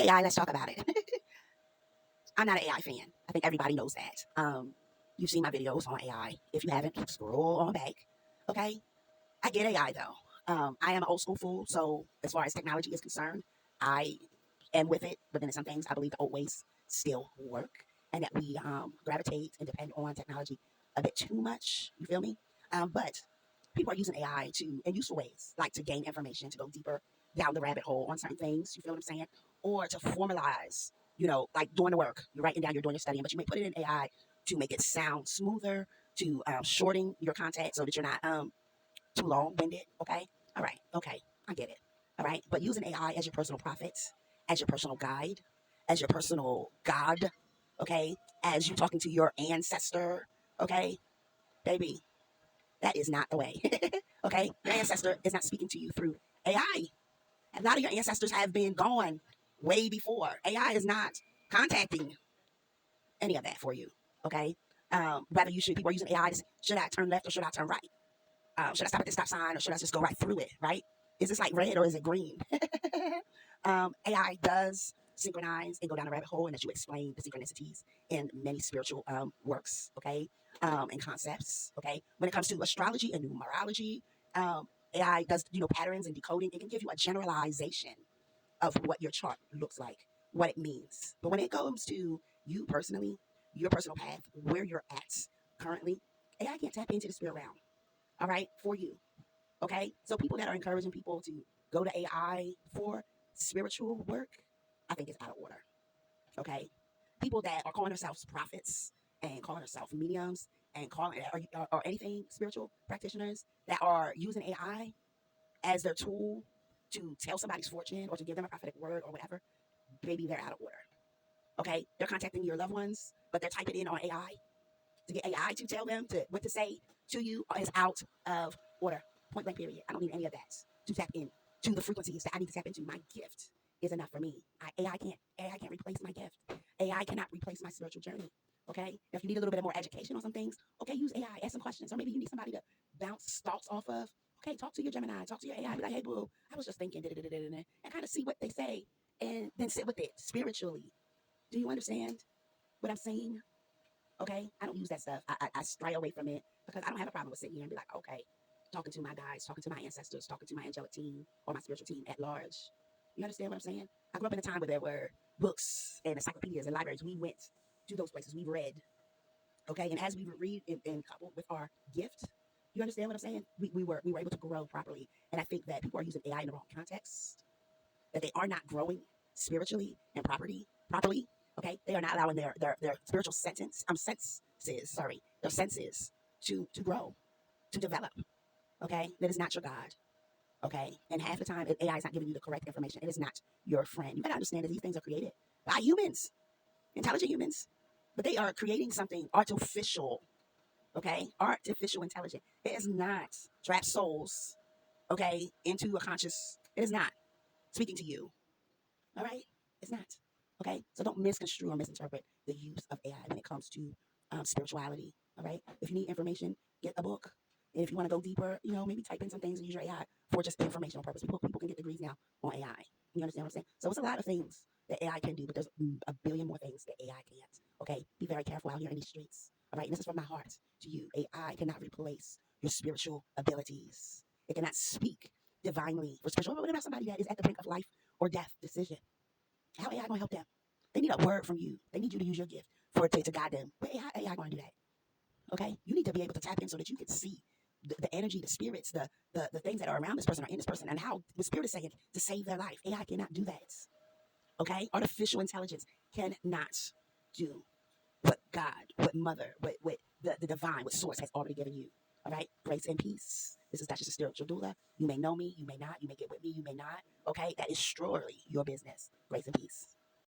AI, let's talk about it. I'm not an AI fan. I think everybody knows that. You've seen my videos on AI. If you haven't, scroll on back. Okay, I get AI though. I am an old school fool, so as far as technology is concerned, I am with it. But then some things I believe the old ways still work, and that we gravitate and depend on technology a bit too much. You feel me? But people are using AI to in useful ways, like to gain information, to go deeper down the rabbit hole on certain things. You feel what I'm saying? Or to formalize. Like doing the work. You're writing down, you're doing your studying, but you may put it in AI to make it sound smoother, to shorten your content so that you're not too long winded. Okay. All right. Okay. I get it. All right. But using AI as your personal prophet, as your personal guide, as your personal God, okay, as you talking to your ancestor, okay, baby, that is not the way. Okay. Your ancestor is not speaking to you through AI. A lot of your ancestors have been gone way before. AI is not contacting any of that for you. Okay. Whether people are using AI to should I turn left or should I turn right? Should I stop at the stop sign or should I just go right through it? Right? Is this like red or is it green? AI does synchronize and go down a rabbit hole, and that you explain the synchronicities in many spiritual works, okay, and concepts, okay. When it comes to astrology and numerology, AI does patterns and decoding. It can give you a generalization of what your chart looks like, what it means. But when it comes to you personally, your personal path, where you're at currently, AI can't tap into the spirit realm. All right, for you. Okay, so people that are encouraging people to go to AI for spiritual work, I think it's out of order. Okay, people that are calling themselves prophets and calling themselves mediums and calling or anything spiritual practitioners that are using AI as their tool to tell somebody's fortune or to give them a prophetic word or whatever, maybe they're out of order. Okay, they're contacting your loved ones, but they're typing in on AI to get AI to tell them what to say to you is out of order. Point blank period. I don't need any of that to tap in to the frequencies that I need to tap into. My gift is enough for me. AI can't replace my gift. AI cannot replace my spiritual journey. Okay. If you need a little bit more education on some things, okay, use AI, ask some questions, or maybe you need somebody to bounce thoughts off of. Okay, talk to your Gemini, talk to your AI, be like, hey boo, I was just thinking, and kind of see what they say, and then sit with it spiritually. Do you understand what I'm saying? Okay, I don't use that stuff. I stray away from it because I don't have a problem with sitting here and be like, okay, talking to my guides, talking to my ancestors, talking to my angelic team or my spiritual team at large. You understand what I'm saying? I grew up in a time where there were books and encyclopedias and libraries. We went to those places. We read. Okay, and as we would read and coupled with our gift, you understand what I'm saying? We were able to grow properly. And I think that people are using AI in the wrong context. That they are not growing spiritually and properly. Okay, they are not allowing their spiritual their senses to grow, to develop. Okay, that is not your God. Okay, and half the time, if AI is not giving you the correct information, it is not your friend. You gotta understand that these things are created by humans, intelligent humans, but they are creating something artificial. Okay, artificial intelligence. It is not trap souls. Okay, into a conscious. It is not speaking to you. All right, it's not. Okay, so don't misconstrue or misinterpret the use of AI when it comes to spirituality. All right, if you need information, get a book. And if you want to go deeper, maybe type in some things and use your AI for just informational purpose. People can get degrees now on AI. You understand what I'm saying? So it's a lot of things that AI can do, but there's a billion more things that AI can't. Okay, be very careful out here in these streets. All right, and this is from my heart to you. AI cannot replace your spiritual abilities. It cannot speak divinely for spiritual. What about somebody that is at the brink of life or death decision? How AI gonna help them? They need a word from you. They need you to use your gift for it to guide them. But AI gonna do that. Okay? You need to be able to tap in so that you can see the energy, the spirits, the things that are around this person or in this person, and how the spirit is saying to save their life. AI cannot do that. Okay? Artificial intelligence cannot do what God, what Mother, what the divine, what Source has already given you. All right? Grace and peace. This is Duchess of Spiritual Doula. You may know me, you may not. You may get with me, you may not. Okay? That is surely your business. Grace and peace.